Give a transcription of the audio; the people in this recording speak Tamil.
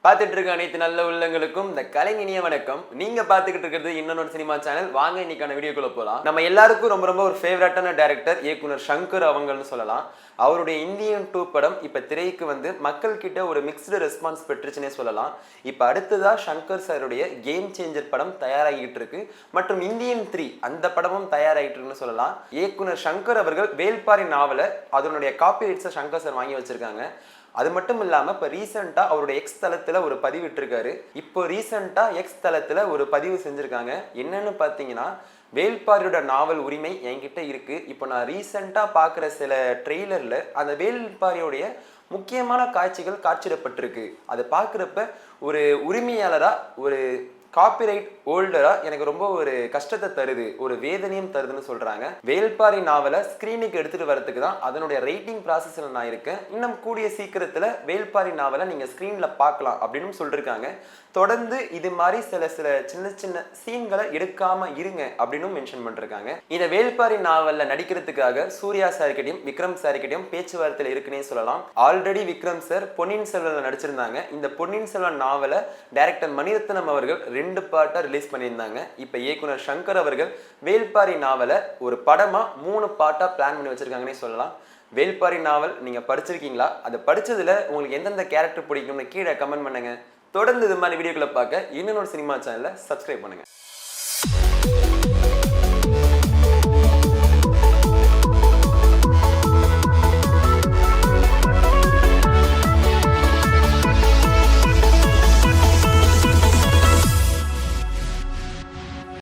பார்த்துட்டு இருக்க அனைத்து நல்ல உள்ளங்களுக்கும் இந்த கலைஞனிய வணக்கம். நீங்க பார்த்துக்கிட்டு இருக்கிறது இன்னொரு சினிமா சேனல். வாங்க இன்னைக்கான வீடியோக்குள்ள போலாம். நம்ம எல்லாருக்கும் ரொம்ப ரொம்ப ஒரு ஃபேவரட்டான டைரக்டர் இயக்குனர் சங்கர் அவங்கள்னு சொல்லலாம். அவருடைய இந்தியன் 2 படம் இப்ப திரைக்கு வந்து மக்கள் கிட்ட ஒரு மிக்ஸ்டு ரெஸ்பான்ஸ் பெற்றுச்சுன்னே சொல்லலாம். இப்ப அடுத்ததா சங்கர் சாருடைய கேம் சேஞ்சர் படம் தயாராகிட்டு இருக்கு மற்றும் இந்தியன் 3 அந்த படமும் தயாராகிட்டு இருக்குன்னு சொல்லலாம். இயக்குனர் சங்கர் அவர்கள் வேல்பாரி நாவலை அதனுடைய காப்பி ரைட்ஸை சங்கர் சார் வாங்கி வச்சிருக்காங்க. அது மட்டும் இல்லாமல் இப்போ ரீசெண்டாக அவருடைய எக்ஸ் தளத்தில் ஒரு பதிவு இட்டிருக்காரு. இப்போ ரீசெண்டாக எக்ஸ் தளத்தில் ஒரு பதிவு செஞ்சுருக்காங்க. என்னன்னு பார்த்தீங்கன்னா, வேல்பாரியோட நாவல் உரிமை என்கிட்ட இருக்குது. இப்போ நான் ரீசெண்டாக பார்க்குற சில ட்ரெய்லரில் அந்த வேல்பாரியோடைய முக்கியமான காட்சிகள் காட்சியிடப்பட்டிருக்கு. அதை பார்க்குறப்ப ஒரு உரிமையாளராக ஒரு காப்பிரைட் ஹோல்டரா எனக்கு ரொம்ப ஒரு கஷ்டத்தை தருது, ஒரு வேதனையும் தருதுன்னு சொல்றாங்க. வேல்பாரி நாவலை ஸ்கிரீனுக்கு எடுத்துட்டு வரதுக்கு தான் அதனுடைய ரைட்டிங் ப்ராசஸ்ல நான் இருக்கேன். இன்னும் கூடிய சீக்கிரத்துல வேல்பாரி நாவலை நீங்க ஸ்கிரீன்ல பார்க்கலாம் அப்படின்னு சொல்லிருக்காங்க. தொடர்ந்து இது மாதிரி சில சின்ன சின்ன சீன்களை எடுக்காம இருங்க அப்படின்னு மென்ஷன் பண்ணிருக்காங்க. இந்த வேல்பாரி நாவல்ல நடிக்கிறதுக்காக சூர்யா சார் கிட்டையும் விக்ரம் சார் கிட்டையும் பேச்சுவார்த்தையில இருக்குன்னே சொல்லலாம். ஆல்ரெடி விக்ரம் சார் பொன்னியின் செல்வன் நடிச்சிருந்தாங்க. இந்த பொன்னியின் செல்வன் நாவலை டைரக்டர் மணிரத்னம் அவர்கள் 2 பார்ட்டா ரிலீஸ் பண்ணியிருந்தாங்க. இப்ப இயக்குனர் சங்கர் அவர்கள் வேல்பாரி நாவலை ஒரு படமா 3 பார்ட்டா பிளான் பண்ணி வச்சிருக்காங்கன்னே சொல்லலாம். வேல்பாரி நாவல் நீங்க படிச்சிருக்கீங்களா? அதை படிச்சதுல உங்களுக்கு எந்தெந்த கேரக்டர் பிடிக்கும்னு கீழே கமெண்ட் பண்ணுங்க. தொடர்ந்து இது மாதிரி வீடியோக்களை பார்க்க இன்னொரு சினிமா சேனலை சப்ஸ்கிரைப் பண்ணுங்க.